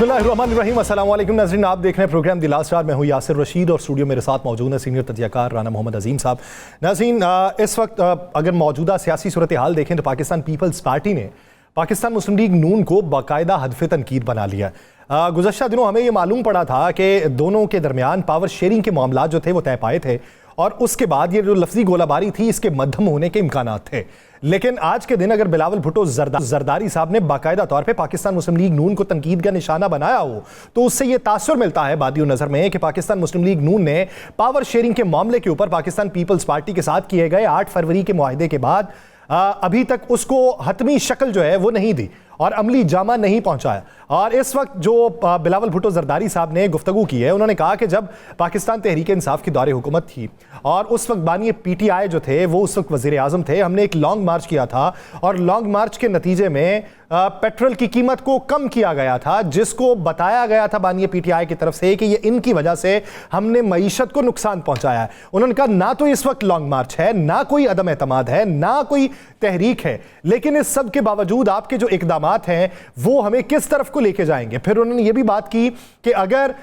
बिस्मिल्लाहिर्रहमानिर्रहीम, अस्सलाम वालेकुम नाज़रीन, आप देख रहे हैं प्रोग्राम द लास्ट आवर। मैं हूँ यासिर रशीद और स्टूडियो मेरे साथ मौजूद है सीनियर तज्ज़ियाकार राना मोहम्मद अजीम साहब। नाज़रीन, इस वक्त अगर मौजूदा सियासी सूरत हाल देखें तो पाकिस्तान पीपल्स पार्टी ने पाकिस्तान मुस्लिम लीग नून को बाकायदा हदफ तनकीद बना लिया। गुज़श्ता दिनों हमें ये मालूम पड़ा था कि दोनों के दरमियान पावर शेयरिंग के मामला जो थे वो तय पाए थे और उसके बाद ये जो लफ्जी गोलाबारी थी इसके मध्यम होने के इम्कानात थे। लेकिन आज के दिन अगर बिलावल भुट्टो जरदारी साहब ने बाकायदा तौर पे पाकिस्तान मुस्लिम लीग नून को तनकीद का निशाना बनाया हो तो उससे ये तासुर मिलता है बादियों नज़र में कि पाकिस्तान मुस्लिम लीग नून ने पावर शेयरिंग के मामले के ऊपर पाकिस्तान पीपल्स पार्टी के साथ किए गए 8 फरवरी के मुआहदे के बाद अभी तक उसको हतमी शक्ल जो है वो नहीं दी और अमली जामा नहीं पहुंचाया। और इस वक्त जो बिलावल भुट्टो जरदारी साहब ने गुफ्तगू की है, उन्होंने कहा कि जब पाकिस्तान तहरीक इंसाफ की दौरे हुकूमत थी और उस वक्त बानी PTI जो थे वो उस वक्त वज़ीर आज़म थे, हमने एक लॉन्ग मार्च किया था और लॉन्ग मार्च के नतीजे में पेट्रोल की कीमत को कम किया गया था, जिसको बताया गया था बानी PTI की तरफ से कि ये इनकी वजह से हमने मईशत को नुकसान पहुंचाया है। उन्होंने कहा ना तो इस वक्त लॉन्ग मार्च है, ना कोई अदम एतमाद है, ना कोई तहरीक है, लेकिन इस सब के बावजूद आपके जो इकदामात हैं वो हमें किस तरफ को लेके जाएंगे। फिर उन्होंने ये भी बात की कि अगर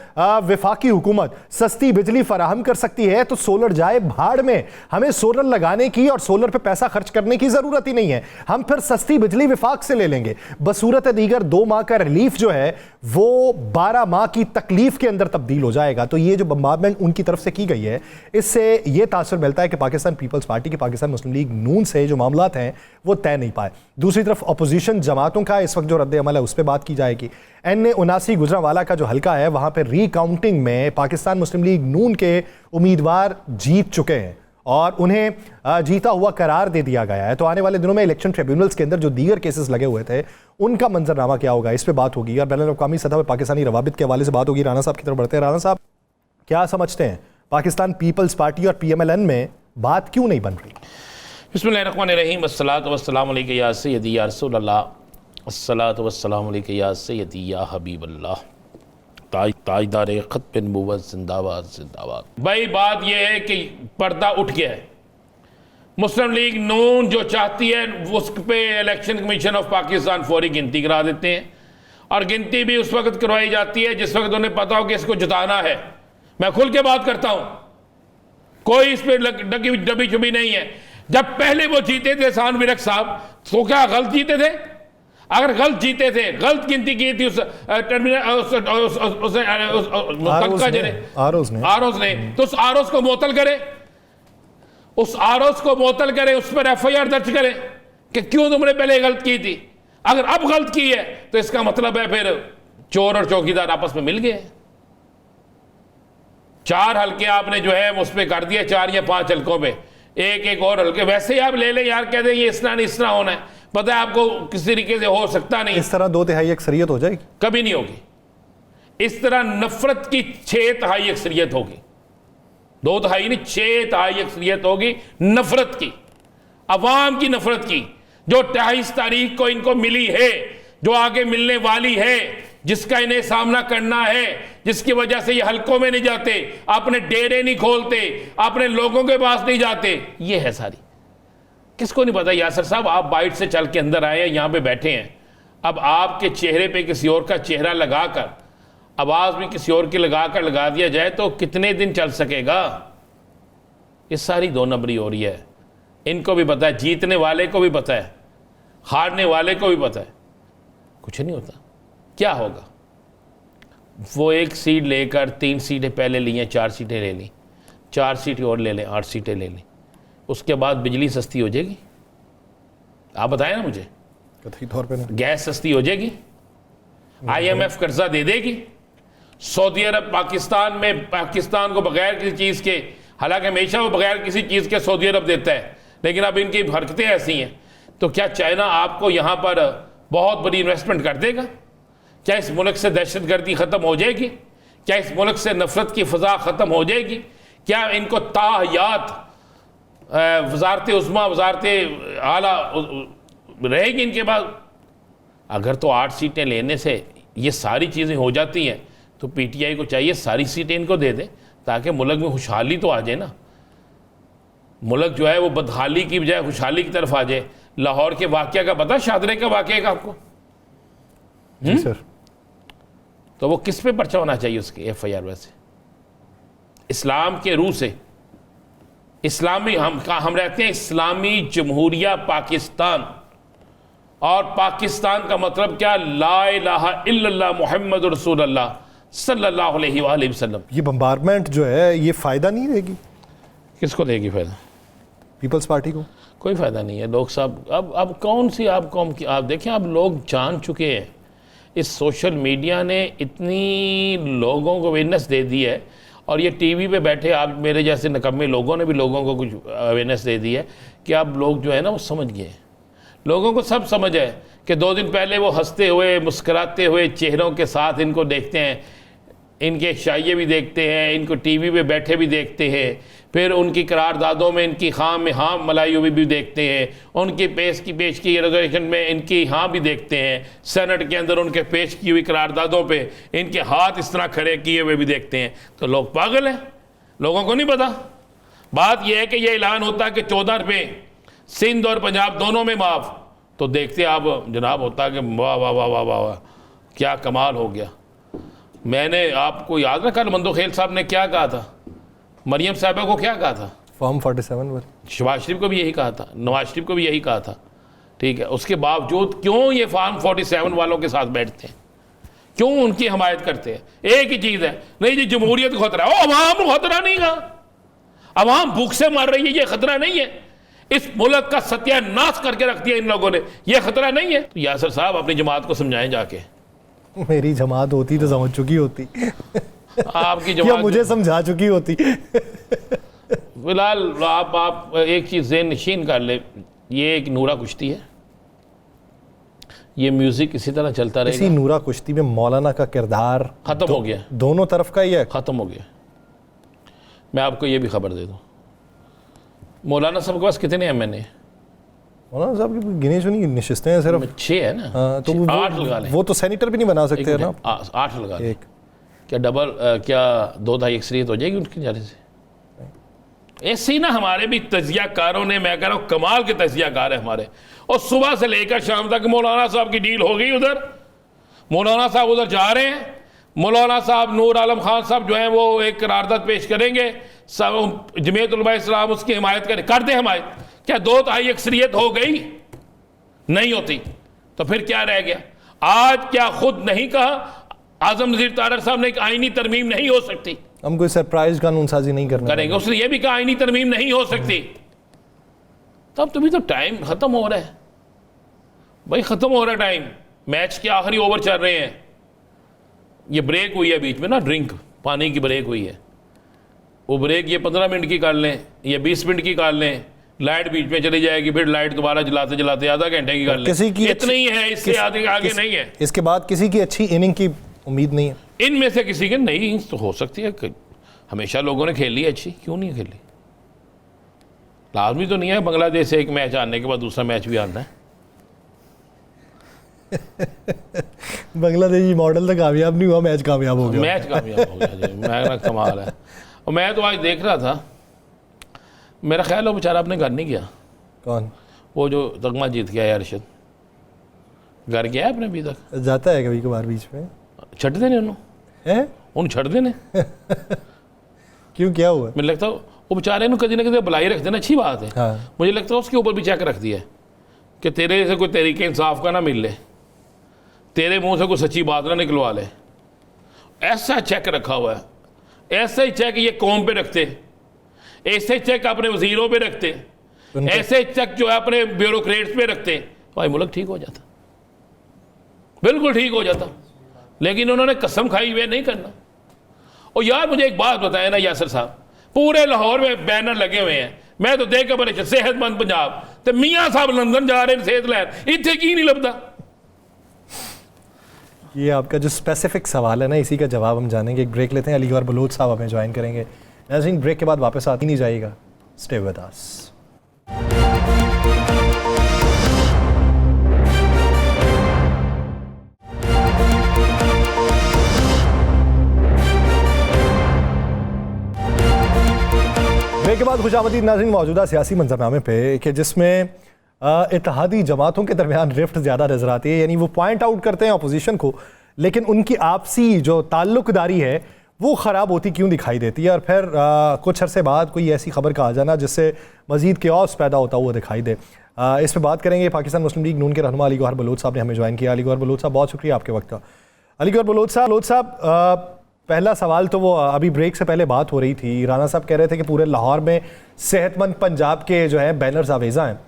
वफाकी हुकूमत सस्ती बिजली फराहम कर सकती है तो सोलर जाए भाड़ में, हमें सोलर लगाने की और सोलर पे पैसा खर्च करने की जरूरत ही नहीं है, हम फिर सस्ती बिजली वफाक से ले लेंगे। बसूरत दीगर 2 माह का रिलीफ जो है वो 12 माह की तकलीफ के अंदर तब्दील हो जाएगा। तो ये जो बम्बार्टमेंट उनकी तरफ से की गई है, इससे ये तासुर मिलता है कि पाकिस्तान पीपल्स पार्टी के पाकिस्तान मुस्लिम लीग नून से जो मामलात हैं वो तय नहीं पाए। दूसरी तरफ अपोजिशन जमातों का इस वक्त जो रद्द अमल है उस पर बात की जाएगी। NA79 गुजरांवाला का जो हल्का है वहां पर रीकाउंटिंग में पाकिस्तान मुस्लिम लीग नून के उम्मीदवार जीत चुके हैं और उन्हें जीता हुआ करार दे दिया गया है। तो आने वाले दिनों में इलेक्शन ट्रिब्यूनल्स के अंदर जो दीगर केसेस लगे हुए थे उनका मंजरनामा क्या होगा, इस पर बात होगी और बैनुल अक़वामी सतह पर पाकिस्तानी रवाबित के हवाले से बात होगी। राना साहब की तरफ बढ़ते हैं। राना साहब, क्या समझते हैं पाकिस्तान पीपल्स पार्टी और PMLN में बात क्यों नहीं बन रही? बिस्मिल्लाहिर्रहमानिर्रहीम, अस्सलातु वस्सलामु अलैका या सय्यदी या रसूलल्लाह, अस्सलातु वस्सलामु अलैका या सय्यदी या हबीबल्लाह, ताजदार खत्म नबुव्वत जिंदाबाद जिंदाबाद। भाई बात यह है कि पर्दा उठ गया है। मुस्लिम लीग नून जो चाहती है उस पे इलेक्शन कमीशन ऑफ पाकिस्तान फौरी गिनती करा देते हैं और गिनती भी उस वक्त करवाई जाती है जिस वक्त उन्हें पता हो कि इसको जिताना है। मैं खुल के बात करता हूं, कोई इस पर डबी चुबी नहीं है। जब पहले वो जीते थे सान विरक साहब, तो क्या गलत जीते थे? अगर गलत जीते थे, गलत गिनती की थी उस आरोज ने, तो उस आरोज को मुअत्तल करे, उस आरोज को मुअत्तल करे, उस पर FIR दर्ज करे कि क्यों तुमने पहले गलत की थी। अगर अब गलत की है तो इसका मतलब है फिर चोर और चौकीदार आपस में मिल गए। 4 हल्के आपने जो है उस पर कर दिए, 4 या 5 हल्कों पे एक और हल्के वैसे ही आप ले लें यार, कह दें ये इस तरह होना है, पता है आपको किस तरीके से हो सकता नहीं। इस तरह 2/3 अक्सरियत हो जाएगी? कभी नहीं होगी। इस तरह नफरत की 6/3 अक्सरियत होगी। 2/3 नहीं, 6/3 अक्सरियत होगी नफरत की, अवाम की नफरत की, जो 28 तारीख को इनको मिली है, जो आगे मिलने वाली है, जिसका इन्हें सामना करना है, जिसकी वजह से ये हल्कों में नहीं जाते, अपने डेरे नहीं खोलते, अपने लोगों के पास नहीं जाते। ये है सारी। किसको नहीं पता? यासर साहब, आप बाइट से चल के अंदर आए हैं, यहां पे बैठे हैं, अब आपके चेहरे पे किसी और का चेहरा लगाकर, आवाज भी किसी और की लगाकर लगा दिया जाए तो कितने दिन चल सकेगा? ये सारी 2 नंबरी हो रही है। इनको भी पता है, जीतने वाले को भी पता है, हारने वाले को भी पता है, कुछ नहीं होता। क्या होगा? वो 1 सीट लेकर 3 सीटें पहले ली हैं, 4 सीटें ले ली, 4 सीटें और ले लें, 8 सीटें ले ली, उसके बाद बिजली सस्ती हो जाएगी? आप बताएं ना मुझे। कतई तौर पे नहीं। गैस सस्ती हो जाएगी, IMF कर्जा दे देगी, सऊदी अरब पाकिस्तान को बगैर किसी चीज़ के, हालांकि हमेशा वो बगैर किसी चीज़ के सऊदी अरब देता है, लेकिन अब इनकी हरकतें ऐसी हैं। तो क्या चाइना आपको यहाँ पर बहुत बड़ी इन्वेस्टमेंट कर देगा? क्या इस मुल्क से दहशतगर्दी ख़त्म हो जाएगी? क्या इस मुल्क से नफरत की फ़ज़ा ख़त्म हो जाएगी? क्या इनको ताहयात वजारत उज़्मा, वजारत आला रहेगी इनके पास? अगर तो 8 सीटें लेने से ये सारी चीज़ें हो जाती हैं तो PTI को चाहिए सारी सीटें इनको दे दें ताकि मुल्क में खुशहाली तो आ जाए ना। मुल्क जो है वो बदहाली की बजाय खुशहाली की तरफ आ जाए। लाहौर के वाक़या का पता, शादरे का वाक़या का आपको? जी सर। तो वो किस पे पर्चा होना चाहिए उसकी FIR? वैसे इस्लाम के रूह से, इस्लामी हम रहते हैं इस्लामी जमहूरिया पाकिस्तान, और पाकिस्तान का मतलब क्या? ला इलाहा इल्लल्लाह मुहम्मद रसूलुल्लाह सल्लल्लाहु अलैहि वसल्लम। ये बम्बारमेंट जो है ये फ़ायदा नहीं देगी किसको देगी फ़ायदा? पीपल्स पार्टी को कोई फ़ायदा नहीं है। लोग सब अब कौन सी आप कौम की, आप देखें, अब लोग जान चुके हैं। इस सोशल मीडिया ने इतनी लोगों को अवेयरनेस दे दी है, और ये टीवी पे बैठे आप मेरे जैसे नकम्मे लोगों ने भी लोगों को कुछ अवेयरनेस दे दी है कि अब लोग जो है ना वो समझ गए। लोगों को सब समझ है कि 2 दिन पहले वो हंसते हुए मुस्कुराते हुए चेहरों के साथ इनको देखते हैं, इनके शाइये भी देखते हैं, इनको टीवी पे बैठे भी देखते हैं, फिर उनकी करारदादों में इनकी हाँ में हाँ मलाई हुई भी देखते हैं, उनकी पेश की रेजोल्यूशन में इनकी हाँ भी देखते हैं, सेनेट के अंदर उनके पेश की हुई करारदादों पे इनके हाथ इस तरह खड़े किए हुए भी देखते हैं। तो लोग पागल हैं, लोगों को नहीं पता। बात यह है कि यह ऐलान होता है कि 14 रुपये सिंध और पंजाब दोनों में माफ़, तो देखते आप जनाब होता है कि वाह वाह वाह वाह वाह वाह क्या कमाल हो गया। मैंने आपको याद रखा मंदो खेल साहब ने क्या कहा था, मरियम साहिबा को क्या कहा था? फॉर्म 47 पर शहबाज शरीफ को भी यही कहा था, नवाज शरीफ को भी यही कहा था, ठीक है। उसके बावजूद क्यों ये फॉर्म 47 वालों के साथ बैठते हैं, क्यों उनकी हमायत करते हैं? एक ही चीज़ है, नहीं जी जमहूरियत को खतरा है। अवाम को खतरा नहीं का, अवाम भूख से मर रही है, ये खतरा नहीं है। इस मुल्क का सत्यानाश करके रख दिया इन लोगों ने, ये खतरा नहीं है। तो यासर साहब अपनी जमात को समझाएं जाके। मेरी जमात होती तो समझ चुकी होती आपकी या जमात मुझे समझा चुकी होती। फिलहाल आप एक चीज़ ज़हन नशीन कर ले, ये एक नूरा कुश्ती है, ये म्यूज़िक इसी तरह चलता रहेगा। इसी नूरा कुश्ती में मौलाना का किरदार ख़त्म हो गया, दोनों तरफ का ही है, ख़त्म हो गया। मैं आपको ये भी खबर दे दूँ, मौलाना साहब के पास कितने MNA? मौलाना साहब की गिनी चुनी नशिस्तें हैं सिर्फ 6 है ना। हाँ, तो 8 लगा लें, वो तो सेनेटर भी नहीं बना सकते हैं ना। 8 लगा लें। एक क्या डबल क्या 2-2.5 अक्सरियत हो जाएगी उनके जाने से? ऐसे ही ना हमारे भी तजियाकारों ने, मैं कह रहा हूँ कमाल के तजियाकार है हमारे, और सुबह से लेकर शाम तक मौलाना साहब की डील हो गई उधर, मौलाना साहब उधर जा रहे हैं, मौलाना साहब नूर आलम खान साहब जो हैं वो एक करारदाद पेश करेंगे, सब जमीयत उलमा इस्लाम उसकी हिमायत कर दे हिमायत। क्या 2-2.5 अक्सरियत हो गई? नहीं होती तो फिर क्या रह गया? आज क्या खुद नहीं कहा आजम नज़ीर तारक साहब ने कि आईनी तरमीम नहीं हो सकती? हम कोई सरप्राइज कानून साजी नहीं करेंगे, उसने ये भी कहा आईनी तरमीम नहीं हो सकती। तब तुम्हें तो टाइम खत्म हो रहा है भाई, खत्म हो रहा है टाइम, मैच के आखिरी ओवर चल रहे हैं। ये ब्रेक हुई है बीच में ना, ड्रिंक पानी की ब्रेक हुई है, वो ब्रेक ये 15 मिनट की कर लें या 20 मिनट की कर लें, लाइट बीच में चली जाएगी, फिर लाइट दोबारा जलाते जलाते आधा घंटे की कर लें, किसी की इतना ही है, इससे आगे नहीं है। इसके बाद किसी की अच्छी इनिंग की उम्मीद नहीं है। इनमें से किसी की नई इनिंग्स तो हो सकती है, हमेशा लोगों ने खेली है अच्छी, क्यों नहीं खेली? लाजमी तो नहीं है बांग्लादेश से एक मैच आने के बाद दूसरा मैच भी आना है। बांग्लादेशी मॉडल तो कामयाब नहीं हुआ, मैच कामयाब हो गया। मैच कामयाब हो गया जी, मैं कमाल है। और मैं तो आज देख रहा था, मेरा ख्याल है बेचारा अपने घर नहीं गया। कौन? वो जो तगमा जीत गया है अरशद, घर गया है अपने अभी तक? जाता है कभी कभार बीच में। छट देने उन्होंने, उन्हें छट देने क्यों, क्या हुआ? मुझे लगता है वो बेचारे ने कभी ना कभी बुलाई रख देना, अच्छी बात है। हाँ। मुझे लगता है उसके ऊपर भी चेक रख दिया है कि तेरे से कोई तरीके इंसाफ का ना मिल ले, तेरे मुंह से कोई सच्ची बात ना निकलवा ले। ऐसा चेक रखा हुआ है, ऐसा ही चेक ये कौम पे रखते, ऐसे चेक अपने वजीरों पे रखते, ऐसे चेक जो है अपने ब्यूरोक्रेट्स पे रखते, भाई मुल्क ठीक हो जाता, बिल्कुल ठीक हो जाता। लेकिन उन्होंने कसम खाई हुई नहीं करना। और यार मुझे एक बात बताया ना यासर साहब, पूरे लाहौर में बैनर लगे हुए हैं, मैं तो देख के बड़े सेहतमंद पंजाब, तो मियाँ साहब लंदन जा रहे हैं सेहत लैन, इतने की नहीं लगता। ये आपका जो स्पेसिफिक सवाल है ना, इसी का जवाब हम जानेंगे। एक ब्रेक लेते हैं, अली और बलोच साहब हमें ज्वाइन करेंगे। नाज़रीन ब्रेक के बाद वापस आती नहीं जाएगा, स्टे विद अस। ब्रेक के बाद खुशामदीद नाज़रीन मौजूदा सियासी मंजरनामे पे कि जिसमें इत्तेहादी जमातों के दरमियान रिफ्ट ज़्यादा नजर आती है, यानी वो पॉइंट आउट करते हैं अपोजिशन को, लेकिन उनकी आपसी जो ताल्लुकदारी है वो ख़राब होती क्यों दिखाई देती है, और फिर कुछ अरसे बाद कोई ऐसी खबर का आ जाना जिससे मज़ीद केओस पैदा होता हुआ दिखाई दे। इस पर बात करेंगे। पाकिस्तान मुस्लिम लीग नून के रहनुमा अली गौहर बलोच साहब ने हमें ज्वाइन किया। अली गौहर बलोच साहब, बहुत शुक्रिया आपके वक्त का। अली गौहर बलोच साहब, पहला सवाल तो वो अभी ब्रेक से पहले बात हो रही थी, राना साहब कह रहे थे कि पूरे लाहौर में सेहतमंद पंजाब के जो है बैनर्स आवेज़ा हैं,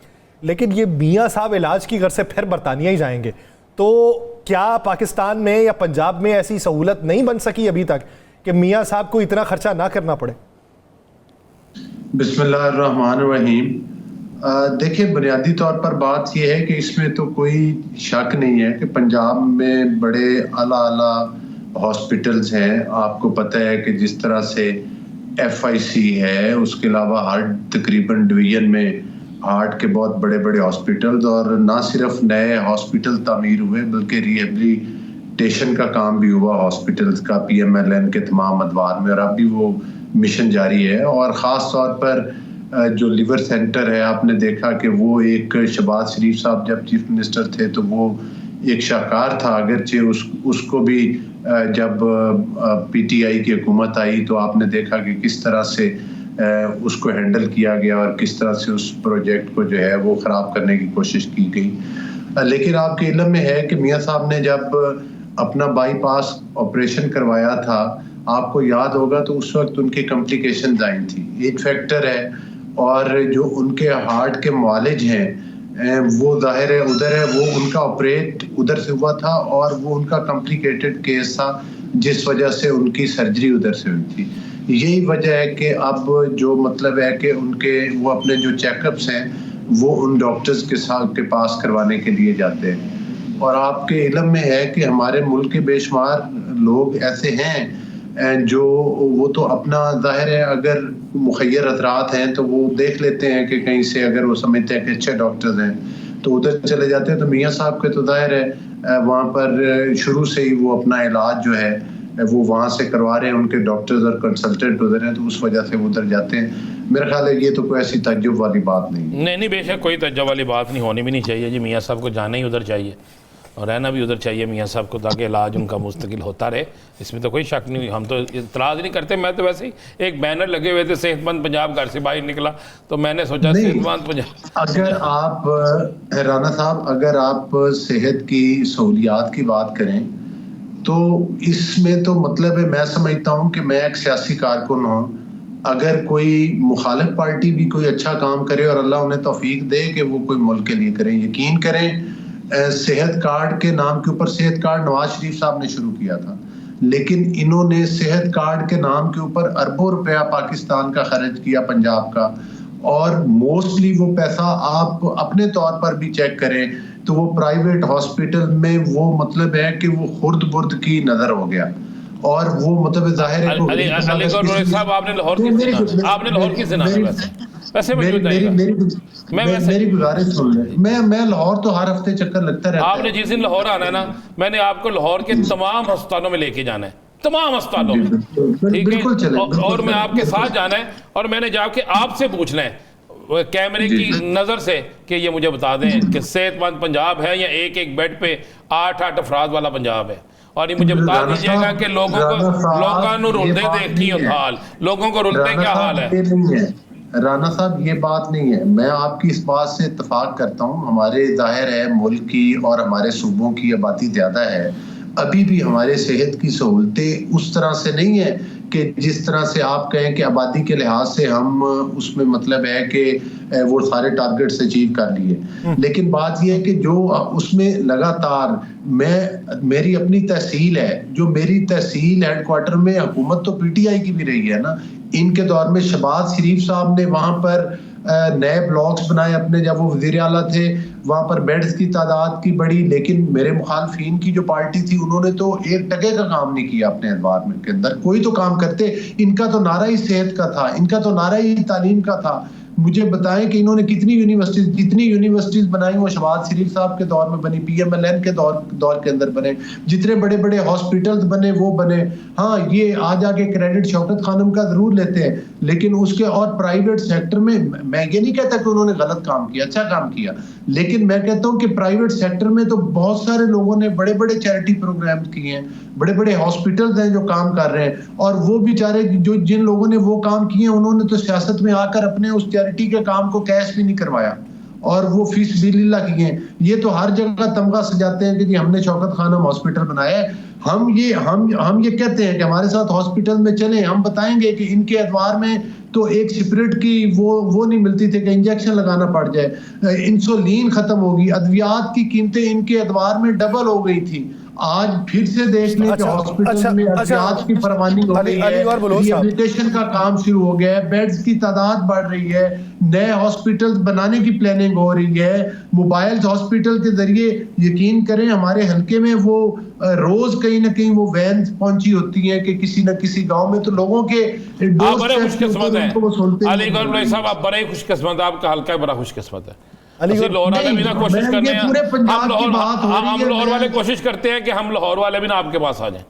लेकिन ये मियाँ साहब इलाज की गर्ज से फिर बरतानिया ही जाएंगे, तो क्या पाकिस्तान में या पंजाब में ऐसी सहूलत नहीं बन सकी अभी तक कि मियाँ साहब को इतना खर्चा ना करना पड़े? बिस्मिल्लाहिर्रहमानिर्रहीम। देखिए, बुनियादी तौर पर बात यह है कि इसमें तो कोई शक नहीं है कि पंजाब में बड़े आला हॉस्पिटल्स हैं। आपको पता है कि जिस तरह से FIC है, उसके अलावा हर तकरीबन डिवीज़न में हार्ट के बहुत बड़े बड़े हॉस्पिटल्स, और ना सिर्फ नए हॉस्पिटल तामीर हुए बल्कि रिहेबिलिटेशन का काम भी हुआ हॉस्पिटल्स का PMLN के तमाम अदवार में, और अभी वो मिशन जारी है। और ख़ास तौर पर जो लिवर सेंटर है, आपने देखा कि वो एक शहबाज शरीफ साहब जब चीफ मिनिस्टर थे तो वो एक शाहकार था, अगरचे उसको भी जब PTI की हुकूमत आई तो आपने देखा कि किस तरह से उसको हैंडल किया गया और किस तरह से उस प्रोजेक्ट को जो है वो ख़राब करने की कोशिश की गई। लेकिन आपके इल्म में है कि मियाँ साहब ने जब अपना बाईपास ऑपरेशन करवाया था, आपको याद होगा तो उस वक्त उनकी कॉम्प्लिकेशंस आई थी। एज फैक्टर है, और जो उनके हार्ट के मुआलिज हैं वो जाहिर है उधर है, वो उनका ऑपरेट उधर से हुआ था और वो उनका कॉम्प्लिकेटेड केस था जिस वजह से उनकी सर्जरी उधर से हुई थी। यही वजह है कि अब जो मतलब है कि उनके वो अपने जो चेकअप्स हैं वो उन डॉक्टर्स के पास करवाने के लिए जाते हैं। और आपके इल्म में है कि हमारे मुल्क के बेशुमार लोग ऐसे हैं जो वो तो अपना जाहिर है अगर मुखय्यर हज़रात हैं तो वो देख लेते हैं कि कहीं से अगर वो समझते हैं कि अच्छे डॉक्टर्स हैं तो उधर चले जाते हैं। तो मियाँ साहब के तो जाहिर है वहाँ पर शुरू से ही वो अपना इलाज जो है वो वहाँ से करवा रहे हैं, उनके डॉक्टर्स और कंसल्टेंट उधर हैं, तो उस वजह से वो उधर जाते हैं। मेरा ख्याल है ये तो कोई ऐसी तज्जुब वाली बात नहीं बेशक कोई तज्जुब वाली बात नहीं, होनी भी नहीं चाहिए जी। मियाँ साहब को जाना ही उधर चाहिए और रहना भी उधर चाहिए मियाँ साहब को, ताकि इलाज उनका मुस्तकिल होता रहे, इसमें तो कोई शक नहीं। हम तो इतराज़ नहीं करते। मैं तो वैसे ही एक बैनर लगे हुए थे सेहतमंद पंजाब, घर से बाहर निकला तो मैंने सोचा सेहतमंद पंजाब। अगर आप राना साहब अगर आप सेहत की सहूलियात की बात करें तो इसमें तो मतलब है, मैं समझता हूँ कि मैं एक सियासी कारकुन हूँ, अगर कोई मुखालिफ पार्टी भी कोई अच्छा काम करे और अल्लाह उन्हें तौफीक दे कि वो कोई मुल्क के लिए करें, यकीन करें सेहत कार्ड के नाम के ऊपर सेहत कार्ड नवाज शरीफ साहब ने शुरू किया था, लेकिन इन्होंने सेहत कार्ड के नाम के ऊपर अरबों रुपया पाकिस्तान का खर्च किया पंजाब का, और मोस्टली वो पैसा आप अपने तौर पर भी चेक करें तो वो प्राइवेट हॉस्पिटल में वो मतलब है कि वो खुर्द बुर्द की नजर हो गया। और वो मतलब जाहिर है आपने लाहौर की सुना वैसे मेरी गुजारिश सुन ले, मैं लाहौर तो हर हफ्ते चक्कर लगता रहता है। आपने जिस दिन लाहौर आना है ना, मैंने आपको लाहौर के तमाम अस्पतालों में लेके जाना है, तमाम अस्पतालों में, ठीक है, और मैं आपके साथ जाना है और मैंने जाके आपसे पूछना है कैमरे की नजर से कि ये मुझे बता दें कि सेहतमंद पंजाब है या एक एक बेड पे 8-8 अफराद वाला पंजाब है, और ये मुझे बता दीजिएगा कि लोगों को रुलते देखती हाल, लोगों को रुलते क्या हाल है। राना साहब ये बात नहीं है, मैं आपकी इस बात से इत्तेफाक करता हूँ। हमारे जाहिर है मुल्क की और हमारे सूबों की आबादी ज़्यादा है, अभी भी हमारे सेहत की सहूलतें उस तरह से नहीं है कि जिस तरह से आप कहें कि आबादी के लिहाज से हम उसमें मतलब है कि वो सारे टारगेट्स अचीव कर लिए। लेकिन बात यह है कि जो उसमें लगातार मेरी अपनी तहसील है, जो मेरी तहसील हेडक्वार्टर में हुकूमत तो PTI की भी रही है ना, इनके दौर में शहबाज शरीफ साहब ने वहां पर नए ब्लॉक्स बनाए अपने, जब वो वज़ीर आला थे वहां पर बेड्स की तादाद की बढ़ी, लेकिन मेरे मुखालफिन की जो पार्टी थी उन्होंने तो 1 टके का काम नहीं किया अपने अदवार में के अंदर, कोई तो काम करते। इनका तो नारा ही सेहत का था, इनका तो नारा ही तालीम का था। मुझे बताएं कि इन्होंने जितनी यूनिवर्सिटीज बनाई वो शहबाज शरीफ साहब के दौर में बनी, PMLN के दौर के अंदर बने, जितने बड़े बड़े हॉस्पिटल्स बने वो बने। हाँ, ये आज आके क्रेडिट शौकत खानम का जरूर लेते हैं, लेकिन उसके और प्राइवेट सेक्टर में, मैं ये नहीं कहता कि उन्होंने गलत काम किया, अच्छा काम किया, लेकिन मैं कहता हूं कि प्राइवेट सेक्टर में तो बहुत सारे लोगों ने बड़े बड़े चैरिटी प्रोग्राम किए हैं, बड़े बड़े हॉस्पिटल्स हैं जो काम कर रहे हैं, और वो बेचारे जो जिन लोगों ने वो काम किए उन्होंने तो सियासत में आकर अपने उस चैरिटी के काम को कैश भी नहीं करवाया और वो फीस बिल्ला किए हैं। ये तो हर जगह तमगा सजाते हैं कि जी हमने शौकत खानम हॉस्पिटल बनाया है। हम ये कहते हैं कि हमारे साथ हॉस्पिटल में चलें, हम बताएंगे कि इनके एतवार में तो एक सिपरेट की वो नहीं मिलती थी कि इंजेक्शन लगाना पड़ जाए, इंसुलिन खत्म होगी, अद्वियात की कीमतें इनके एतवार में डबल हो गई थी। आज फिर से देख लें कि हॉस्पिटल में अद्वियात की फरमानी हो रही है, रिहेबिलिटेशन का काम शुरू हो गया है, बेड्स की तादाद बढ़ रही है, नए हॉस्पिटल बनाने की प्लानिंग हो रही है, मोबाइल हॉस्पिटल के जरिए यकीन करें हमारे हल्के में वो रोज कहीं ना कहीं वो वैन पहुंची होती है कि किसी न किसी गांव में तो लोगों के बड़े खुशकिस्मत है अलीगढ़ भाई साहब, आप बड़े खुशकिस्मत है, आपका हल्का बड़ा खुशकिस्मत है। लाहौर वाले भी ना कोशिश करते हैं, हम लाहौर वाले कोशिश करते हैं कि हम लाहौर वाले भी ना आपके पास आ जाएं,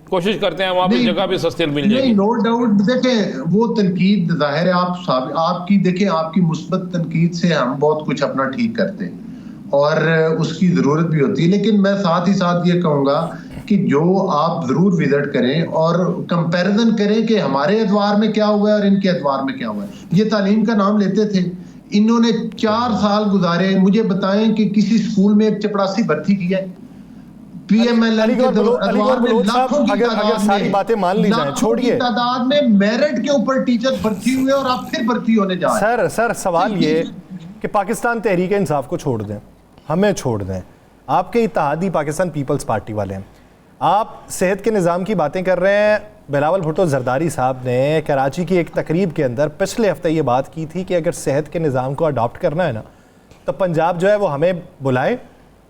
कोशिश करते हैं वहां पे जगह भी सस्ती मिल जाएगी। नो डाउट, देखें वो तनकीद जाहिर है आपकी देखें, आपकी मुस्बत तनकीद से हम बहुत कुछ अपना ठीक करते हैं और उसकी जरूरत भी होती है, लेकिन मैं साथ ही साथ ये कहूंगा कि जो आप जरूर विजिट करें और कंपैरिजन करें कि हमारे एतवार में क्या हुआ है और इनके एतवार में क्या हुआ है। ये तालीम का नाम लेते थे, इन्होंने 4 साल गुजारे, मुझे बताएं कि किसी स्कूल में एक चपरासी भर्ती किया है? पीएमएलएन के एतवार में लाखों की तादाद में मेरिट के ऊपर टीचर भर्ती हुए और आप फिर भर्ती होने जा रहे हैं। सर सवाल ये कि पाकिस्तान तहरीक इंसाफ को छोड़ दें, हमें छोड़ दें, आपके इत्तेहादी पाकिस्तान पीपल्स पार्टी वाले हैं, आप सेहत के निज़ाम की बातें कर रहे हैं। बिलावल भुट्टो जरदारी साहब ने कराची की एक तकरीब के अंदर पिछले हफ्ते ये बात की थी कि अगर सेहत के निज़ाम को अडॉप्ट करना है ना तो पंजाब जो है वो हमें बुलाए,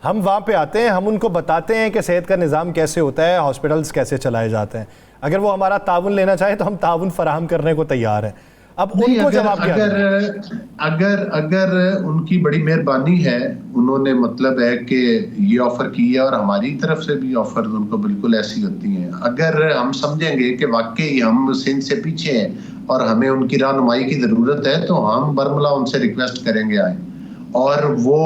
हम वहाँ पे आते हैं, हम उनको बताते हैं कि सेहत का निज़ाम कैसे होता है, हॉस्पिटल्स कैसे चलाए जाते हैं। अगर वो हमारा ताउन लेना चाहे तो हम ताउन फराहम करने को तैयार हैं। अब उनको जवाब अगर उनकी बड़ी मेहरबानी है, उन्होंने मतलब है कि ये ऑफर की है और हमारी तरफ से भी ऑफर उनको बिल्कुल ऐसी होती हैं। अगर हम समझेंगे कि वाकई हम सिंध से पीछे हैं और हमें उनकी रहनुमाई की जरूरत है तो हम बरमला उनसे रिक्वेस्ट करेंगे आए और वो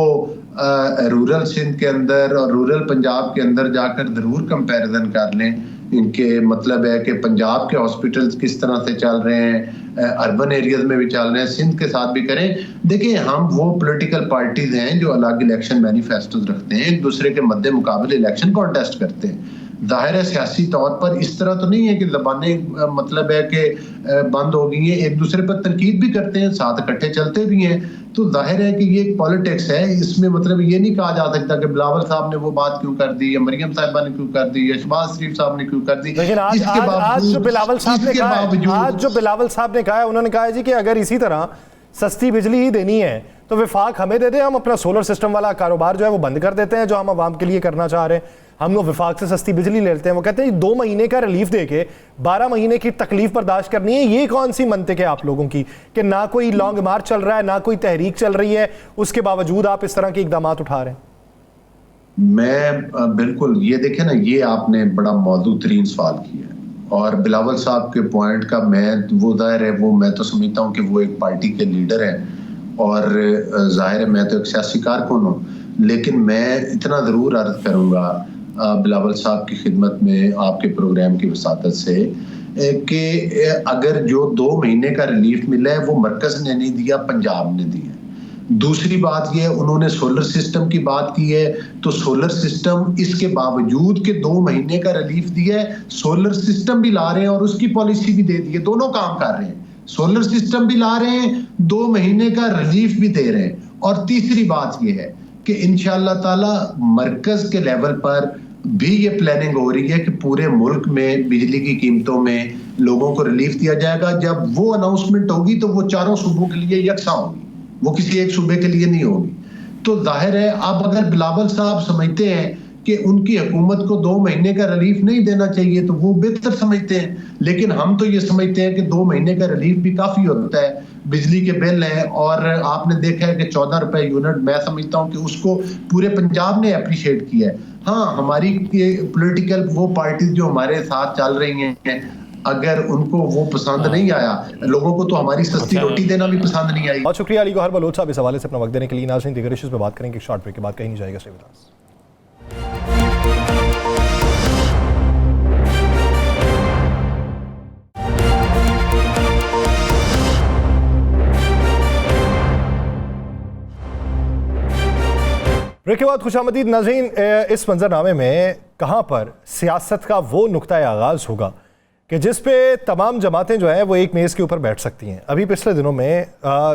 रूरल सिंध के अंदर और रूरल पंजाब के अंदर जाकर जरूर कंपैरिजन कर लें इनके, मतलब है कि पंजाब के हॉस्पिटल्स किस तरह से चल रहे हैं, अर्बन एरियाज में भी चल रहे हैं, सिंध के साथ भी करें। देखिए हम वो पॉलिटिकल पार्टीज हैं जो अलग इलेक्शन मैनिफेस्टोज रखते हैं, एक दूसरे के मद्दे मुकाबले इलेक्शन कॉन्टेस्ट करते हैं। जाहिर है सियासी तौर पर इस तरह तो नहीं है कि ज़बानें मतलब है कि बंद हो गई हैं, एक दूसरे पर तनकीद भी करते हैं, साथ इकट्ठे चलते भी हैं। तो जाहिर है कि ये एक पॉलिटिक्स है, इसमें मतलब ये नहीं कहा जा सकता कि बिलावल साहब ने वो बात क्यों कर दी या मरियम साहिबा ने क्यों कर दी या शहबाज शरीफ साहब ने क्यों कर दी। लेकिन आज जो बिलावल साहब ने कहा है, उन्होंने कहा है जी कि अगर इसी तरह सस्ती बिजली ही देनी है तो विफाक हमें दे दे, हम अपना सोलर सिस्टम वाला कारोबार जो है वो बंद कर देते हैं जो हम आवाम के लिए करना चाह रहे हैं, हम लोग विफाक से सस्ती बिजली लेते हैं। वो कहते हैं 2 महीने का रिलीफ देके 12 महीने की तकलीफ बर्दाश्त करनी है। ये कौन सी मंतिक है आप लोगों की कि ना कोई लॉन्ग मार्च चल रहा है, ना कोई तहरीक चल रही है, उसके बावजूद आप इस तरह के इकदाम उठा रहे हैं? मैं बिल्कुल, ये देखें ना, ये आपने बड़ा मौजूद तरीन सवाल किया और बिलावल साहब के पॉइंट का वो जाहिर है वो मैं तो समझता हूँ कि वो एक पार्टी के लीडर हैं और जाहिर है मैं तो एक सियासी कारकुन हूँ, लेकिन मैं इतना ज़रूर अर्ज करूँगा बिलावल साहब की खिदमत में आपके प्रोग्राम की वसातत से कि अगर जो 2 महीने का रिलीफ मिला है वो मरकज़ ने नहीं दिया, पंजाब ने दिया। दूसरी बात यह, उन्होंने सोलर सिस्टम की बात की है तो सोलर सिस्टम इसके बावजूद के 2 महीने का रिलीफ दिया है, सोलर सिस्टम भी ला रहे हैं और उसकी पॉलिसी भी दे दी है, दोनों काम कर रहे हैं, सोलर सिस्टम भी ला रहे हैं, 2 महीने का रिलीफ भी दे रहे हैं। और तीसरी बात यह है कि इंशाअल्लाह ताला मरकज के लेवल पर भी ये प्लानिंग हो रही है कि पूरे मुल्क में बिजली की कीमतों में लोगों को रिलीफ दिया जाएगा। जब वो अनाउंसमेंट होगी तो वो चारों सूबों के लिए यकसा होगी, वो किसी एक सूबे के लिए नहीं होगी। तो जाहिर है अब अगर बिलावल साहब समझते हैं कि उनकी हुकूमत को 2 महीने का रिलीफ नहीं देना चाहिए तो वो बेहतर समझते हैं, लेकिन हम तो ये समझते हैं कि 2 महीने का रिलीफ भी काफी होता है। बिजली के बिल है और आपने देखा है कि 14 रुपए यूनिट, मैं समझता हूँ कि उसको पूरे पंजाब ने अप्रिशिएट किया है। हाँ, हमारी पॉलिटिकल वो पार्टी जो हमारे साथ चल रही हैं अगर उनको वो पसंद नहीं आया, लोगों को तो हमारी सस्ती रोटी देना भी पसंद नहीं आई। बहुत शुक्रिया अली गौहर बलोच साहब इस हवाले से अपना वक्त देने के लिए। नाज़रीन, दीगर इश्यूज़ पे बात करेंगे शॉर्ट ब्रेक के बाद, कहीं नहीं जाएगा। Stay with us. ब्रेक के बाद खुशामदीद नाज़रीन, इस मंजरनामे में कहाँ पर सियासत का वो नुक्ता आगाज़ होगा कि जिस पे तमाम जमातें जो हैं वो एक मेज़ के ऊपर बैठ सकती हैं। अभी पिछले दिनों में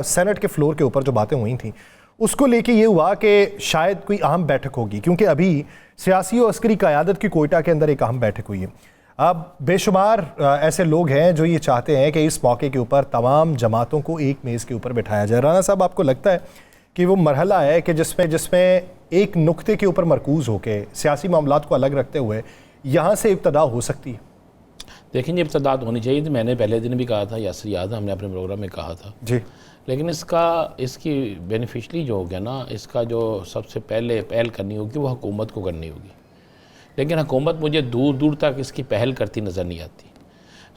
सेनेट के फ्लोर के ऊपर जो बातें हुई थी उसको लेके ये हुआ कि शायद कोई अहम बैठक होगी, क्योंकि अभी सियासी और अस्करी क़यादत की कोयटा के अंदर एक अहम बैठक हुई है। अब बेशुमार ऐसे लोग हैं जो ये चाहते हैं कि इस मौके के ऊपर तमाम जमातों को एक मेज़ के ऊपर बैठाया जाए। राना साहब, आपको लगता है कि वो मरहला है कि जिसमें एक नुक्ते के ऊपर मरकूज़ होकर सियासी मामलात को अलग रखते हुए यहाँ से इब्तदा हो सकती है? देखिए, ये इब्तदा होनी चाहिए थी। मैंने पहले दिन भी कहा था, यासर याद है, हमने अपने प्रोग्राम में कहा था जी। लेकिन इसकी बेनिफिशरी जो हो गया ना, इसका जो सबसे पहले पहल करनी होगी वो हुकूमत को करनी होगी। लेकिन हुकूमत मुझे दूर दूर तक इसकी पहल करती नज़र नहीं आती।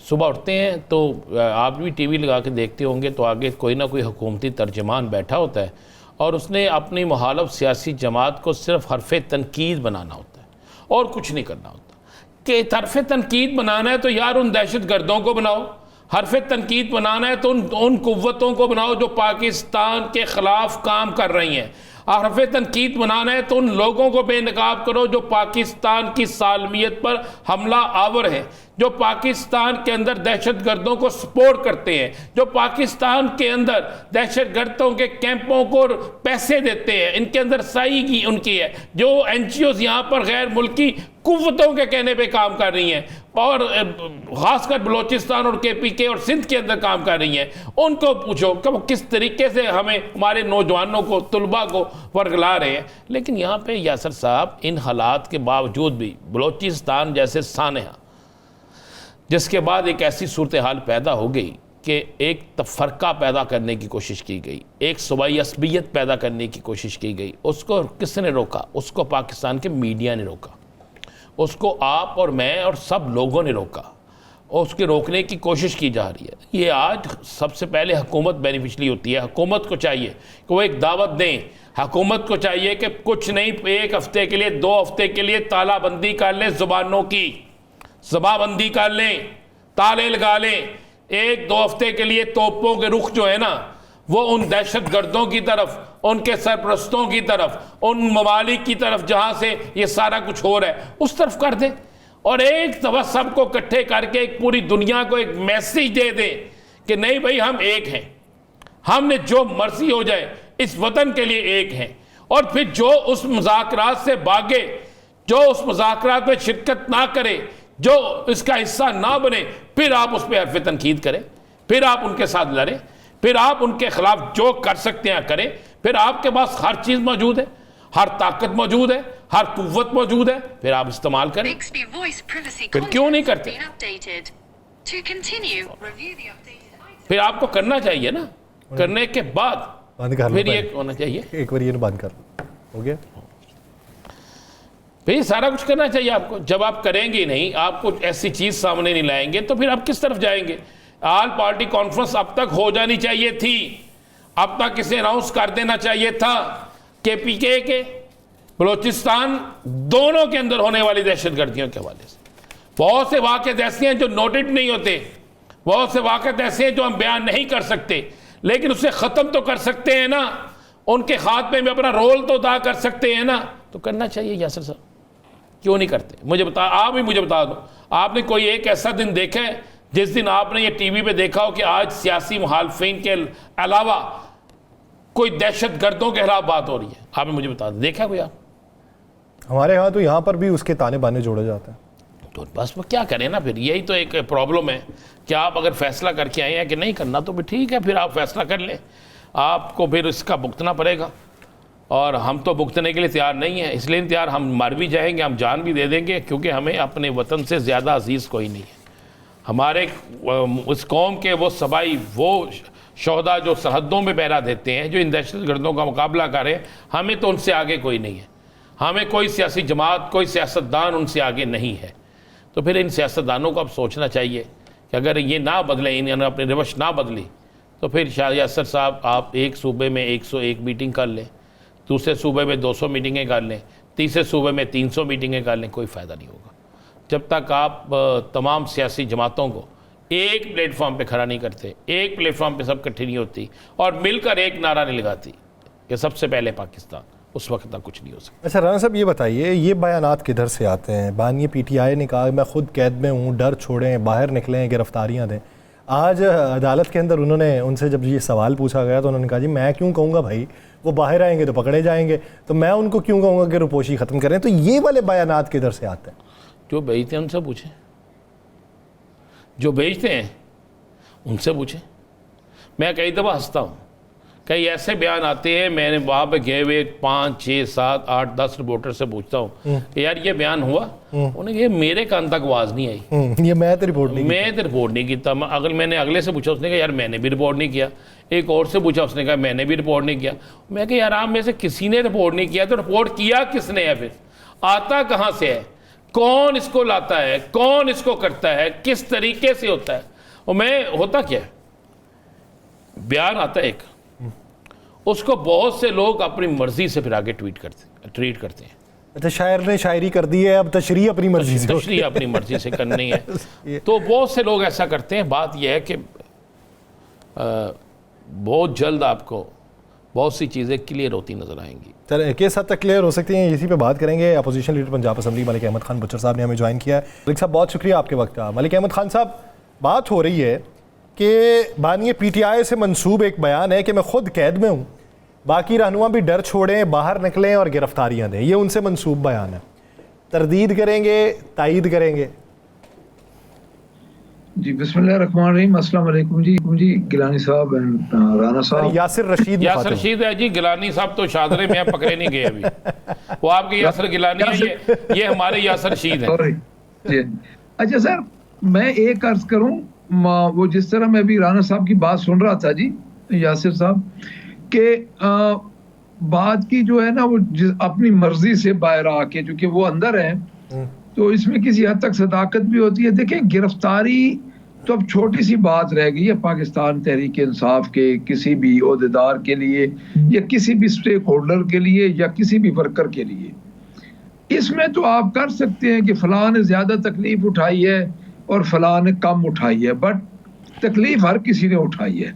सुबह उठते हैं तो आप भी टीवी लगा के देखते होंगे तो आगे कोई ना कोई हुकूमती तर्जमान बैठा होता है और उसने अपनी मुखालिफ सियासी जमात को सिर्फ हरफ़ तनकीद बनाना होता है और कुछ नहीं करना होता। कि हरफ़ तनकीद बनाना है तो यार उन दहशत गर्दों को बनाओ, हरफ़ तनकीद बनाना है तो उन कुव्वतों को बनाओ जो पाकिस्तान के ख़िलाफ़ काम कर रही हैं, हरफ़ तनकीद बनाना है तो उन लोगों को बेनकाब करो जो पाकिस्तान की सालमियत पर हमला आवर हैं, जो पाकिस्तान के अंदर दहशत गर्दों को सपोर्ट करते हैं, जो पाकिस्तान के अंदर दहशत गर्दों के कैंपों को पैसे देते हैं, इनके अंदर सही की उनकी है, जो NGOs यहाँ पर गैर मुल्की कुव्वतों के कहने पे काम कर रही हैं और ख़ासकर बलोचिस्तान और KPK और सिंध के अंदर काम कर रही हैं, उनको पूछो कि वो किस तरीके से हमें हमारे नौजवानों को, तुलबा को वर्गला रहे हैं। लेकिन यहाँ पे यासर साहब, इन हालात के बावजूद भी बलोचिस्तान जैसे सानहा, जिसके बाद एक ऐसी सूरत हाल पैदा हो गई कि एक तफरका पैदा करने की कोशिश की गई, एक सूबाई असबियत पैदा करने की कोशिश की गई, उसको किसने रोका? उसको पाकिस्तान के मीडिया ने रोका, उसको आप और मैं और सब लोगों ने रोका और उसके रोकने की कोशिश की जा रही है। ये आज सबसे पहले हुकूमत बेनिफिशरी होती है। हुकूमत को चाहिए कि वो एक दावत दें, हुकूमत को चाहिए कि कुछ नहीं, एक हफ्ते के लिए, 2 हफ्ते के लिए तालाबंदी कर लें, ज़ुबानों की ज़बाबंदी कर लें, ताले लगा लें। 1-2 हफ्ते के लिए तोपों के रुख जो है ना, वो उन दहशत गर्दों की तरफ, उनके सरपरस्तों की तरफ, उन ममालिक की तरफ जहाँ से ये सारा कुछ हो रहा है उस तरफ कर दें और एक दफ़ा सबको इकट्ठे करके एक पूरी दुनिया को एक मैसेज दे दें कि नहीं भाई, हम एक हैं, हमने जो मर्जी हो जाए इस वतन के लिए एक हैं। और फिर जो उस मुज़ाकरात से भागे, जो उस मुज़ाकरात में शिरकत ना करे, जो इसका हिस्सा ना बने, फिर आप उस पर हरफ़ तनकीद करें, फिर आप उनके साथ लड़ें, फिर आप उनके खिलाफ जो कर सकते हैं करें। फिर आपके पास हर चीज़ मौजूद है, हर ताकत मौजूद है, हर कुव्वत मौजूद है, फिर आप इस्तेमाल करें। फिर क्यों नहीं करते? फिर आपको करना चाहिए ना, करने के बाद फिर ये होना चाहिए, एक बार ये बंद कर हो गया, फिर सारा कुछ करना चाहिए आपको। जब आप करेंगे नहीं, आप कुछ ऐसी चीज़ सामने नहीं लाएंगे तो फिर आप किस तरफ जाएंगे? ऑल पार्टी कॉन्फ्रेंस अब तक हो जानी चाहिए थी, अब तक इसे अनाउंस कर देना चाहिए था। KPK के बलोचिस्तान दोनों के अंदर होने वाली दहशतगर्दियों के हवाले से बहुत से वाक़े ऐसे हैं जो नोटेड नहीं होते, बहुत से वाक़े ऐसे हैं जो हम बयान नहीं कर सकते, लेकिन उसे ख़त्म तो कर सकते हैं ना, उनके खात्मे में अपना रोल तो अदा कर सकते हैं ना। तो करना चाहिए यासर साहब, क्यों नहीं करते? मुझे बता, आप ही मुझे बता दो, आपने कोई एक ऐसा दिन देखा है जिस दिन आपने ये TV पे देखा हो कि आज सियासी मुखालफिन के अलावा कोई दहशत गर्दों के खिलाफ बात हो रही है? आपने मुझे बता दो, देखा कोई आप? हमारे यहाँ तो यहाँ पर भी उसके ताने बाने जोड़े जाते हैं। तो बस वो क्या करें ना, फिर यही तो एक प्रॉब्लम है कि आप अगर फैसला करके आए हैं कि नहीं करना तो भी ठीक है, फिर आप फैसला कर लें, आपको फिर इसका भुगतना पड़ेगा। और हम तो भुगतने के लिए तैयार नहीं है, इसलिए नहीं तैयार, हम मर भी जाएंगे, हम जान भी दे देंगे, क्योंकि हमें अपने वतन से ज़्यादा अजीज़ कोई नहीं है। हमारे उस कौम के वो सबाई, वो शोहदा जो सरहदों में पहरा देते हैं, जो इन दहशत गर्दों का मुकाबला करें, हमें तो उनसे आगे कोई नहीं है। हमें कोई सियासी जमात, कोई सियासतदान उनसे आगे नहीं है। तो फिर इन सियासतदानों को अब सोचना चाहिए कि अगर ये ना बदले, इन्होंने अपनी रवश ना बदली, तो फिर शाह यासर साहब आप एक सूबे में 101 मीटिंग कर लें, दूसरे सूबे में 200 मीटिंगें कर लें, तीसरे सूबे में 300 मीटिंगें कर लें, कोई फ़ायदा नहीं होगा जब तक आप तमाम सियासी जमातों को एक प्लेटफॉर्म पे खड़ा नहीं करते, एक प्लेटफॉर्म पे सब इकट्ठी नहीं होती और मिलकर एक नारा नहीं लगाती कि सबसे पहले पाकिस्तान, उस वक्त तक कुछ नहीं हो सकता। अच्छा राना साहब ये बताइए, ये बयानात किधर से आते हैं? बानिए PTI ने कहा मैं खुद कैद में हूँ, डर छोड़ें, बाहर निकलें, गिरफ्तारियाँ दें। आज अदालत के अंदर उन्होंने उनसे जब ये सवाल पूछा गया तो उन्होंने कहा जी मैं क्यों कहूँगा भाई, वो बाहर आएंगे तो पकड़े जाएंगे, तो मैं उनको क्यों कहूँगा कि रुपोशी ख़त्म करें। तो ये वाले बयानात किधर से आते हैं? जो भेजते हैं उनसे पूछें, जो भेजते हैं उनसे पूछें। मैं कई दफ़ा हंसता हूँ, कई ऐसे बयान आते हैं, मैंने वहाँ पे गए हुए 5, 6, 7, 8, 10 रिपोर्टर से पूछता हूँ कि यार ये बयान हुआ, उन्हें ये मेरे कान तक आवाज़ नहीं आई, ये मैं तो रिपोर्ट नहीं, मैं तो रिपोर्ट नहीं किया। अगर मैंने अगले से पूछा, उसने कहा यार मैंने भी रिपोर्ट नहीं किया। एक और से पूछा, उसने कहा मैंने भी रिपोर्ट नहीं किया। मैं कहा यार आप में से किसी ने रिपोर्ट नहीं किया तो रिपोर्ट किया किसने है? फिर आता कहाँ से है, कौन इसको लाता है, कौन इसको करता है, किस तरीके से होता है? और मैं होता क्या है, बयान आता है एक, उसको बहुत से लोग अपनी मर्जी से फिर आगे ट्रीट करते हैं। अच्छा शायर ने शायरी कर दी है, अब तशरीह अपनी मर्जी से, तशरीह अपनी मर्जी से करनी है। तो बहुत से लोग ऐसा करते हैं। बात यह है कि बहुत जल्द आपको बहुत सी चीज़ें क्लियर होती नजर आएंगी। चले किस हद तक क्लियर हो सकती हैं इसी पे बात करेंगे। Opposition leader Punjab assembly Malik Ahmad Khan Bhachar साहब ने हमें ज्वाइन किया है। मलिक साहब बहुत शुक्रिया आपके वक्त का। मलिक अहमद खान साहब, बात हो रही है कि बानिए PTI से मंसूब एक बयान है कि मैं खुद कैद में हूँ, बाकी रहनुमा भी डर छोड़ें, बाहर निकलें और गिरफ्तारियाँ दें। ये उनसे मंसूब बयान है, तरदीद करेंगे, तायीद करेंगे? जी बिस्मिल्लाहिर्रहमानिर्रहीम, अस्सलाम वालेकुम जी गिलानी साहब एंड राना साहब। यासिर रशीद है जी। गिलानी साहब तो शादरे में आप पकड़े नहीं गए अभी, वो आपके यासिर गिलानी है, ये हमारे यासिर रशीद है। अच्छा सर, मैं एक अर्ज करूं, वो जिस तरह मैं भी राना साहब की बात सुन रहा था जी, यासिर साहब के बात की जो है ना, वो अपनी मर्जी से बाहर आके, चूंकि वो अंदर है तो इसमें किसी हद तक सदाकत भी होती है। देखें, गिरफ्तारी तो अब छोटी सी बात रह गई है पाकिस्तान तहरीक इंसाफ के किसी भी ओहदेदार के लिए या किसी भी स्टेक होल्डर के लिए या किसी भी वर्कर के लिए। इसमें तो आप कर सकते हैं कि फलां ने ज्यादा तकलीफ उठाई है और फलां ने कम उठाई है, बट तकलीफ हर किसी ने उठाई है।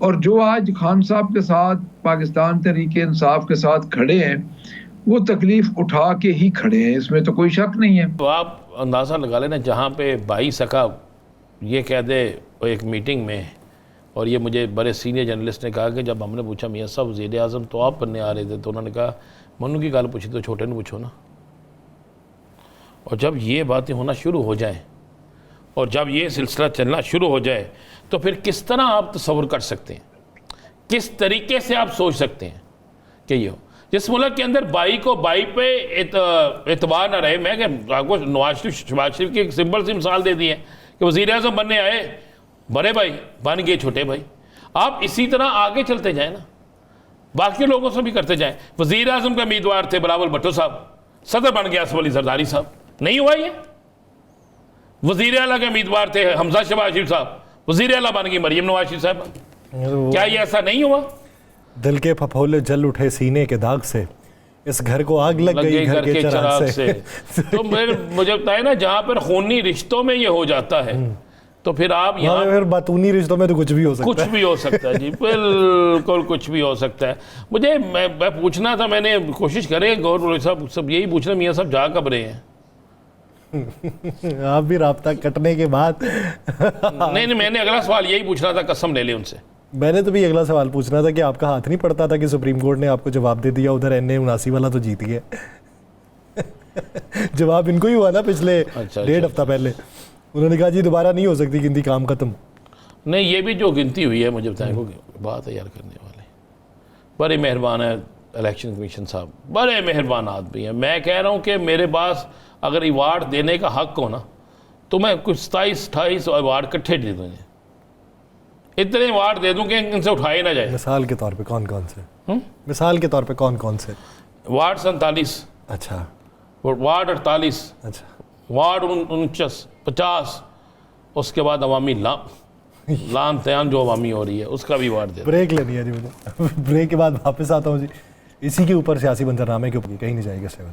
और जो आज खान साहब के साथ पाकिस्तान तहरीक इंसाफ के साथ खड़े हैं, वो तकलीफ उठा के ही खड़े हैं, इसमें तो कोई शक नहीं है। तो आप अंदाज़ा लगा लेना, जहाँ पे भाई सका ये कह दे एक मीटिंग में, और ये मुझे बड़े सीनियर जर्नलिस्ट ने कहा कि जब हमने पूछा मियाँ साहब वज़ीर आज़म तो आप बनने आ रहे थे, तो उन्होंने कहा मनु की गाल पूछी तो छोटे ने पूछो ना। और जब ये बातें होना शुरू हो जाए और जब ये सिलसिला चलना शुरू हो जाए, तो फिर किस तरह आप तसव्वुर कर सकते हैं, किस तरीके से आप सोच सकते हैं कि ये हो। जिस मुल्क के अंदर बाई को बाई पे एतबार न रहे, मैं आपको शहबाज शरीफ की एक सिंपल सी मिसाल दे दी है कि वज़ीर आज़म बनने आए, बड़े भाई बन गए छोटे भाई। आप इसी तरह आगे चलते जाएं ना, बाकी लोगों से भी करते जाएं। वज़ीर आज़म के उम्मीदवार थे बिलावल भुट्टो साहब, सदर बन गया असफ अली जरदारी साहब, नहीं हुआ ये। वज़ीर आला के उम्मीदवार थे हमजा शहबाज शरीफ साहब, वज़ीर आला बन गई मरियम नवाज शरीफ साहब। क्या ये ऐसा नहीं हुआ? दिल के फफोले जल उठे सीने के दाग से, इस घर को आग लग गई घर के चिराग से। तो मुझे लगता है ना, जहाँ पर खूनी रिश्तों में ये हो जाता है, तो फिर आप यहाँ फिर बातूनी रिश्तों में तो कुछ भी हो सकता है, कुछ भी हो सकता है जी, बिल्कुल कुछ भी हो सकता है। मुझे मैं पूछना था, मैंने कोशिश करें गौर साहब सब यही पूछना, मियाँ साहब जा कब रहे हैं? आप भी राब्ता कटने के बाद नहीं, मैंने अगला सवाल यही पूछना था, कसम ले ले उनसे। मैंने तो भी अगला सवाल पूछना था कि आपका हाथ नहीं पड़ता था कि सुप्रीम कोर्ट ने आपको जवाब दे दिया, उधर NA-79 वाला तो जीत गया। जवाब इनको ही हुआ ना पिछले डेढ़ हफ्ता पहले, उन्होंने कहा जी दोबारा नहीं हो सकती गिनती, काम खत्म। नहीं, ये भी जो गिनती हुई है, मुझे बताएं बात है यार करने वाले, बड़े मेहरबान है इलेक्शन कमीशन साहब, बड़े मेहरबान आदमी है। मैं कह रहा हूँ कि मेरे पास अगर अवार्ड देने का हक हो ना, तो मैं कुछ 27-28 अवार्ड इकट्ठे दे दूँ, इतने अवार्ड दे दूँ कि इनसे उठाए ना जाए। मिसाल के तौर पे कौन कौन से? मिसाल के तौर पे कौन कौन से? वार्ड 47, अच्छा, वार्ड 48, अच्छा, वार्ड 49, 50, उसके बाद अवामी लान तयान जो अवामी हो रही है उसका भी वार दे। ब्रेक लेनी है जी मुझे। ब्रेक के बाद वापस आता हूँ जी, इसी के ऊपर सियासी मंजरनामे के ऊपर, कहीं नहीं जाएगा इससे।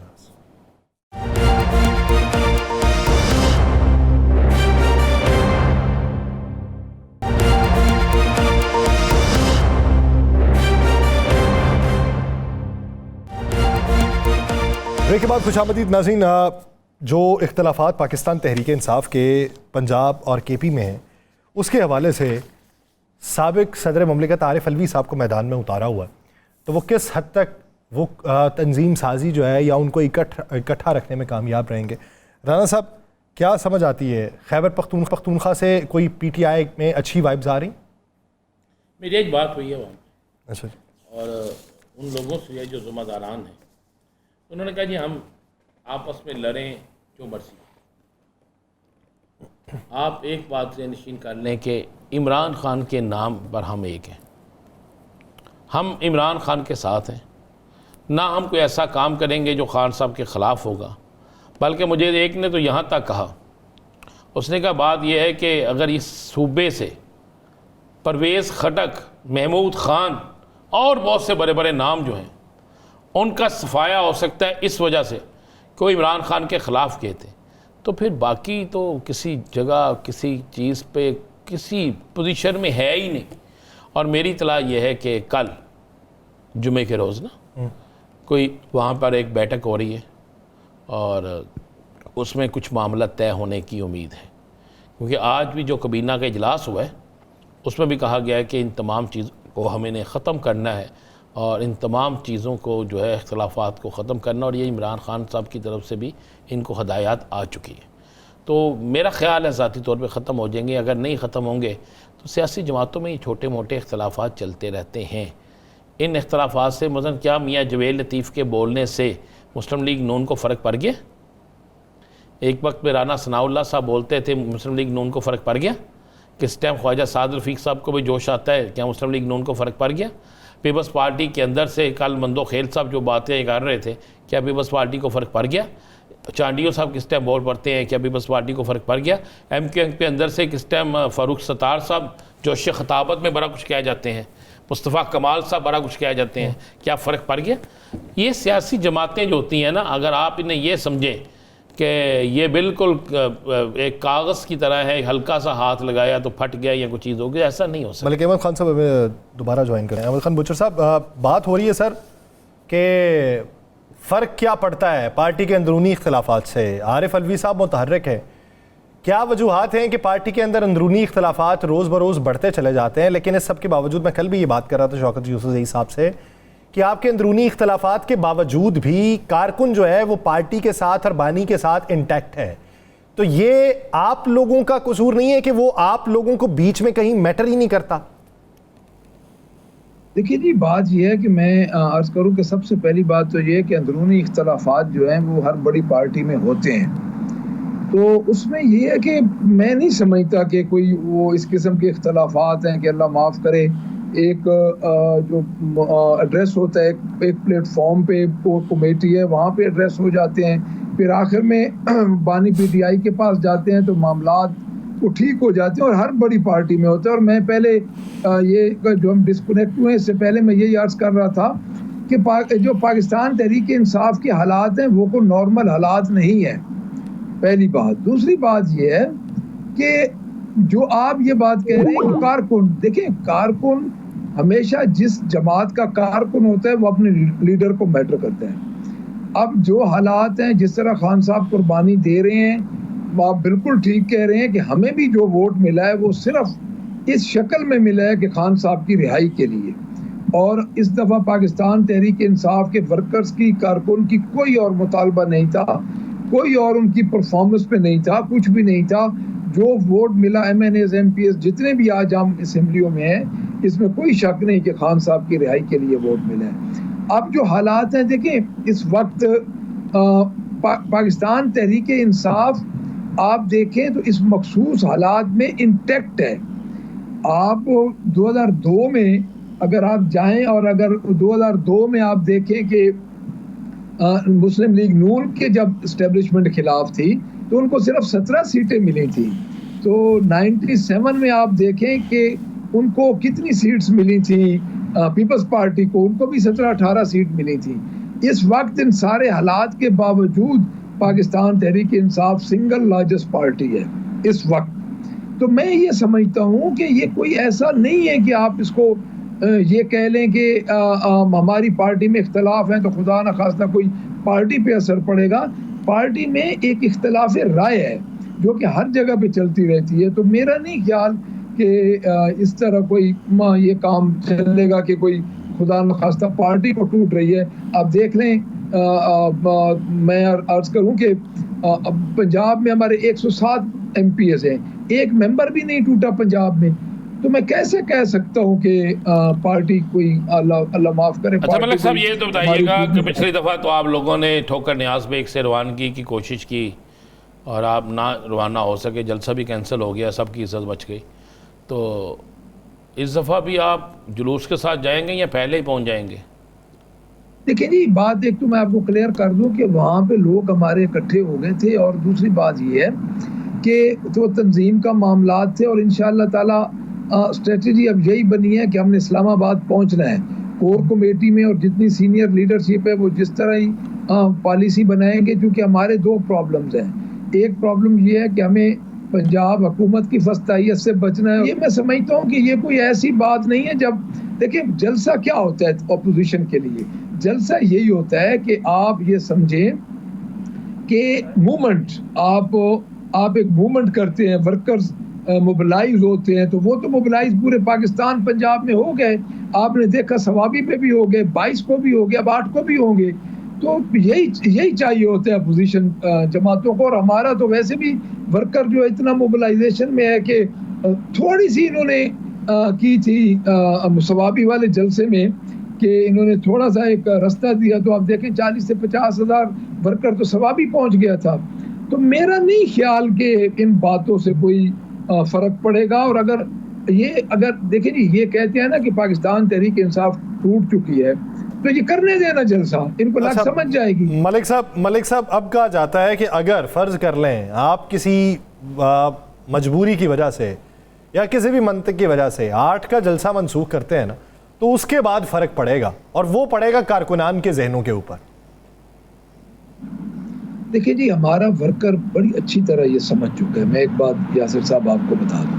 ब्रेक के बाद खुशामदीद नाज़रीन। जो इख्तलाफात पाकिस्तान तहरीक इंसाफ के पंजाब और केपी में हैं, उसके हवाले से साबिक सदर ममलिकत आरिफ अलवी साहब को मैदान में उतारा हुआ है, तो वो किस हद तक वो तंजीम साजी जो है या उनको इकट्ठा रखने में कामयाब रहेंगे। राना साहब, क्या समझ आती है, खैबर पख्तूनख्वा से कोई PTI में अच्छी वाइब्स आ रही? मेरी एक बात हुई है वहाँ, अच्छा, और उन लोगों से जो ज़िम्मेदारान हैं उन्होंने कहा जी हम आपस में लड़ें जो मर्जी। आप एक बात से निश्चिंत कर लें कि इमरान खान के नाम पर हम एक हैं, हम इमरान खान के साथ हैं। ना हम कोई ऐसा काम करेंगे जो खान साहब के ख़िलाफ़ होगा, बल्कि मुझे एक ने तो यहाँ तक कहा, उसने कहा बात यह है कि अगर इस सूबे से परवेज़ खटक, महमूद ख़ान और बहुत से बड़े बड़े नाम जो हैं उनका सफाया हो सकता है इस वजह से कि वो इमरान खान के ख़िलाफ़ गए थे, तो फिर बाकी तो किसी जगह किसी चीज़ पे किसी पोजीशन में है ही नहीं। और मेरी इत्तला ये है कि कल जुमे के रोज़ ना कोई वहाँ पर एक बैठक हो रही है और उसमें कुछ मामला तय होने की उम्मीद है, क्योंकि आज भी जो कबीना का इजलास हुआ है उसमें भी कहा गया है कि इन तमाम चीज़ों को हमें ख़त्म करना है और इन तमाम चीज़ों को जो है इख्तलाफात को ख़त्म करना, और ये इमरान खान साहब की तरफ से भी इनको हदायत आ चुकी है। तो मेरा ख्याल है ज़ाती तौर पे ख़त्म हो जाएंगे। अगर नहीं ख़त्म होंगे तो सियासी जमातों में ये छोटे मोटे इख्तलाफात चलते रहते हैं। इन इख्तलाफात से मसलन क्या मियाँ जवेद लतीफ़ के बोलने से मुस्लिम लीग नून को फ़र्क पड़ गया? एक वक्त में राना सनाउल्लाह साहब बोलते थे मुस्लिम लीग नून को फ़र्क पड़ गया। किस टाइम ख्वाजा साद रफ़ीक साहब को भी जोश आता है, क्या मुस्लिम लीग नून को फ़र्क पड़ गया? पीपल्स पार्टी के अंदर से कल मंदो खेल साहब जो बातें कर रहे थे, क्या पीपल्स पार्टी को फ़र्क पड़ गया? चांडियो साहब किस टाइम बोल पड़ते हैं, क्या पीपल्स पार्टी को फ़र्क पड़ गया? MQM के अंदर से किस टाइम फ़ारूक सत्तार साहब जोश खताबत में बड़ा कुछ कह जाते हैं, मुस्तफ़ा कमाल साहब बड़ा कुछ कह जाते हैं, क्या फ़र्क पड़ गया? ये सियासी जमातें जो होती हैं ना, अगर आप इन्हें ये समझें कि ये बिल्कुल एक कागज़ की तरह है, हल्का सा हाथ लगाया तो फट गया या कुछ चीज़ हो गई, ऐसा नहीं हो सकता। मलिक अहमद खान साहब दोबारा ज्वाइन करें। अहमद खान बुचर साहब, बात हो रही है सर कि फ़र्क क्या पड़ता है पार्टी के अंदरूनी इख्तलाफात से? आरिफ अलवी साहब मुतहर्रिक है, क्या वजूहात हैं कि पार्टी के अंदर अंदरूनी इख्तलाफात रोज़ बरोज़ बढ़ते चले जाते हैं, लेकिन इस सब के बावजूद मैं कल भी ये बात कर रहा था शौकत यूसुफ़ज़ई साहब से कि आपके अंदरूनी इख्तलाफात के बावजूद भी कारकुन जो है वो पार्टी के साथ और बानी के साथ इंटैक्ट है। तो ये आप लोगों का कसूर नहीं है कि वो आप लोगों को बीच में कहीं मैटर ही नहीं करता? देखिए जी, बात यह है कि मैं अर्ज़ करूं कि सबसे पहली बात तो ये है कि अंदरूनी इख्तलाफात जो हैं वो हर बड़ी पार्टी में होते हैं, तो उसमें ये है कि मैं नहीं समझता कि कोई वो इस किस्म के इख्तलाफात हैं कि अल्लाह माफ़ करे एक जो एड्रेस होता है एक प्लेटफॉर्म पे, वो कमेटी है वहाँ पे एड्रेस हो जाते हैं, फिर आखिर में बानी PTI के पास जाते हैं तो मामलात वो ठीक हो जाते हैं, और हर बड़ी पार्टी में होता है। और मैं पहले ये जो हम डिस्कनेक्ट हुए इससे पहले मैं यही अर्ज़ कर रहा था कि जो पाकिस्तान तहरीक इंसाफ के हालात हैं वो कोई नॉर्मल हालात नहीं है, पहली बात। दूसरी बात ये है कि जो आप ये बात कह रहे हैं कारकुन, देखें कारकुन हमेशा जिस जमात का कारकुन होता है वो अपने लीडर को मैटर करता है। अब जो हालात हैं, जिस तरह खान साहब कुर्बानी दे रहे हैं, आप बिल्कुल ठीक कह रहे हैं कि हमें भी जो वोट मिला है वो सिर्फ इस शक्ल में मिला है कि खान साहब की रिहाई के लिए, और इस दफ़ा पाकिस्तान तहरीक इंसाफ के वर्कर्स की, कारकुन की कोई और मुतालबा नहीं था, कोई और उनकी परफॉर्मेंस पे नहीं था, कुछ भी नहीं था। जो वोट मिला MNAs MPs जितने भी आज हम असेंबलियों में हैं, इसमें कोई शक नहीं कि खान साहब की रिहाई के लिए वोट मिला है। अब जो हालात हैं, देखें इस वक्त पाकिस्तान तहरीक इंसाफ आप देखें तो इस मखसूस हालात में इंटैक्ट है। आप 2002 में अगर आप जाएं और अगर 2002 में आप देखें कि मुस्लिम लीग नून के जब इस्टेब्लिशमेंट खिलाफ थी तो उनको सिर्फ 17 सीटें मिली थी, तो 97 में आप देखें कि उनको कितनी सीट्स मिली थी, पीपल्स पार्टी को, उनको भी 17-18 सीट मिली थी। इस वक्त इन सारे हालात के बावजूद Pakistan Tehreek Insaf single largest party है इस वक्त। तो मैं ये समझता हूँ कि ये कोई ऐसा नहीं है कि आप इसको ये कह लें कि हमारी पार्टी में इख्तलाफ है तो खुदा न खास्ता कोई पार्टी पे असर पड़ेगा। पार्टी में एक इख्तलाफ राय है जो कि हर जगह पे चलती रहती है। तो मेरा नहीं ख्याल कि इस तरह कोई ये काम चलेगा कि कोई खुदा न खास्ता पार्टी को टूट रही है। आप देख लें, मैं अर्ज करूं कि पंजाब में हमारे 107 MPs हैं, एक मेंबर भी नहीं टूटा पंजाब में। तो मैं कैसे कह सकता हूं कि पार्टी कोई अल्लाह माफ करे। अच्छा मलिक साहब, ये तो बताइएगा कि पिछली दफ़ा तो आप लोगों ने ठोकर न्याज बेग से रवानगी की कोशिश की और आप ना रवाना हो सके, जलसा भी कैंसिल हो गया, सबकी इज्जत बच गई। तो इस दफ़ा भी आप जुलूस के साथ जाएंगे या पहले ही पहुंच जाएंगे? देखिए जी, बात एक तो मैं आपको क्लियर कर दूं कि वहाँ पे लोग हमारे इकट्ठे हो गए थे, और दूसरी बात ये है कि तो तंजीम का मामला थे, और इंशाअल्लाह ताला स्ट्रेटजी अब यही बनी है कि हमने इस्लामाबाद पहुंचना है। कोर कमेटी में और जितनी सीनियर लीडरशिप है वो जिस तरह ही पॉलिसी बनाएंगे, क्योंकि हमारे दो प्रॉब्लम्स हैं। एक प्रॉब्लम ये है कि हमें पंजाब हुकूमत की फस्तायत से बचना है। ये मैं समझता हूँ कि ये कोई ऐसी बात नहीं है। जब देखिए जलसा क्या होता है ऑपोजिशन के लिए, जलसा यही होता है कि आप ये समझें कि मूवमेंट, आप एक मूवमेंट करते हैं, वर्कर्स मोबिलाइज होते हैं, तो वो तो मोबिलाइज पूरे पाकिस्तान पंजाब में हो गए। आपने देखा सवाबी पे भी हो गए, 22 को भी हो गया, अब 8 को भी होंगे। तो यही चाहिए होता है अपोजिशन जमातों को। और हमारा तो वैसे भी वर्कर जो इतना मोबिलाइजेशन में है कि थोड़ी सी इन्होंने की थी सवाबी वाले जलसे में कि इन्होंने थोड़ा सा एक रास्ता दिया, तो आप देखें 40 से 50 हज़ार वर्कर तो सवाबी पहुंच गया था। तो मेरा नहीं ख्याल कि इन बातों से कोई फर्क पड़ेगा। और अगर देखें जी, ये कहते हैं ना कि पाकिस्तान तहरीक इंसाफ टूट चुकी है, तो ये करने देना जलसा, इनको लग समझ जाएगी। मलिक साहब अब कहा जाता है कि अगर फर्ज कर लें आप किसी मजबूरी की वजह से या किसी भी मंतक की वजह से 8 का जलसा मनसूख करते हैं ना, तो उसके बाद फर्क पड़ेगा, और वो पड़ेगा कारकुनान के जहनों के ऊपर। देखिए जी, हमारा वर्कर बड़ी अच्छी तरह ये समझ चुका है। मैं एक बात यासिर साहब आपको बता दूं,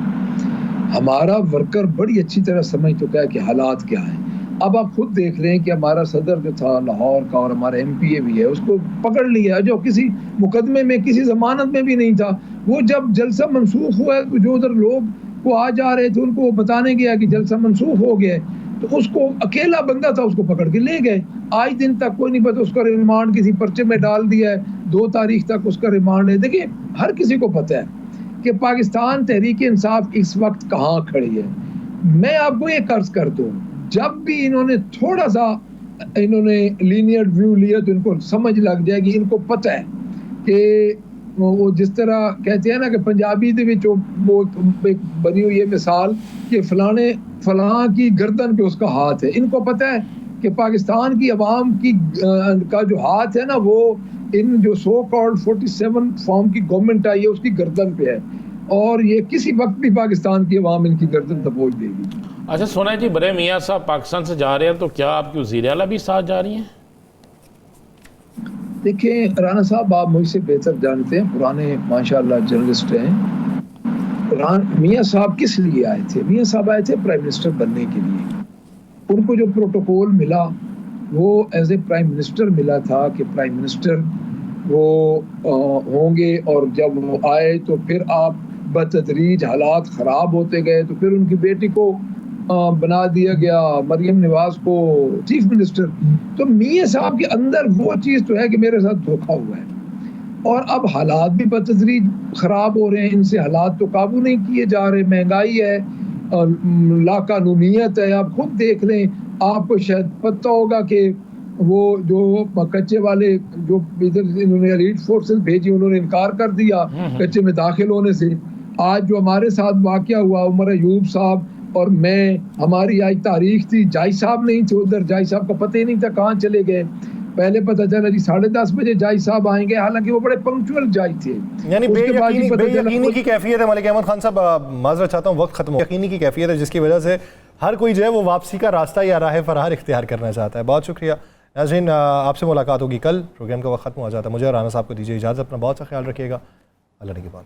हमारा वर्कर बड़ी अच्छी तरह समझ चुका है कि हालात क्या हैं। अब आप खुद देख रहे हैं कि हमारा सदर जो था लाहौर का, और हमारा MPA भी है, उसको पकड़ लिया जो किसी मुकदमे में, किसी जमानत में भी नहीं था। वो जब जलसा मनसूख हुआ है, तो जो उधर लोग को आ जा रहे थे उनको बताने गया कि जलसा मनसूख हो गया, तो उसको अकेला बंदा था, उसको पकड़ के ले गए। आज दिन तक कोई नहीं पता, उसका रिमांड किसी पर्चे में डाल दिया है, 2 तारीख तक उसका रिमांड है। देखिए हर किसी को पता है कि पाकिस्तान तहरीक इंसाफ इस वक्त कहाँ खड़ी है। मैं आपको एक अर्ज कर दूं, जब भी इन्होंने थोड़ा सा लीनियर व्यू लिया तो इनको समझ लग जाएगी। इनको पता है कि वो जिस तरह कहते हैं ना कि पंजाबी दे विच वो एक बनी हुई है मिसाल कि फलां की गर्दन पे उसका हाथ है। इनको पता है कि पाकिस्तान की अवाम की का जो हाथ है ना, वो इन जो सो कॉल्ड 47 फॉर्म की गवर्नमेंट आई है उसकी गर्दन पे है, और ये किसी वक्त भी पाकिस्तान की अवाम इनकी गर्दन दबोच देगी। अच्छा सुना है जी, बड़े मियाँ साहब पाकिस्तान से जा रहे हैं, तो क्या आपकी वज़ीर आला भी साथ जा रही हैं? देखिए राना साहब, आप मुझसे बेहतर जानते हैं, पुराने माशाल्लाह जर्नलिस्ट हैं। मियाँ साहब किस लिए आए थे? मियाँ साहब आए थे प्राइम मिनिस्टर बनने के लिए। उनको जो प्रोटोकॉल मिला वो एज ए प्राइम मिनिस्टर मिला था कि प्राइम मिनिस्टर वो होंगे, और जब वो आए तो फिर आप बतदरीज हालात ख़राब होते गए, तो फिर उनकी बेटी को बना दिया गया, मरियम नवाज को चीफ मिनिस्टर। तो मियाँ साहब के अंदर वो चीज़ तो है कि मेरे साथ धोखा हुआ है, और अब हालात भी बतदरीज ख़राब हो रहे हैं, इनसे हालात तो काबू नहीं किए जा रहे। महंगाई है, लाकानूनियत है। आप खुद देख लें, आपको शायद पता होगा कि वो जो कच्चे वाले जो इधर इन्होंने एलीट फोर्सेस भेजी, उन्होंने इनकार कर दिया कच्चे में दाखिल होने से। आज जो हमारे साथ वाक़या हुआ, उमर अयूब साहब और मैं, हमारी आज तारीख थी, जाई साहब नहीं थे उधर, जाई साहब का पता ही नहीं था कहाँ चले गए। पहले पता चला जी 10:30 बजे जाई साहब आएंगे, हालांकि वो बड़े पंक्चुअल जाई थे। यानी उसके बाद ही पता चला बेयकीनी की कैफियत है। मलिक अहमद खान साहब, माजरत चाहता हूँ, वक्त खत्म हो, यकीनी की कैफियत है जिसकी वजह से हर कोई जो है वो वापसी का रास्ता या राह फरार इख्तियार करना चाहता है। बहुत शुक्रिया नाज़रीन, आपसे मुलाकात होगी कल। प्रोग्राम का वक्त खत्म हो जाता है। मुझे और राना साहब को दीजिए इजाज़त। अपना बहुत सा ख्याल रखिएगा। अल्लाह निगहबान।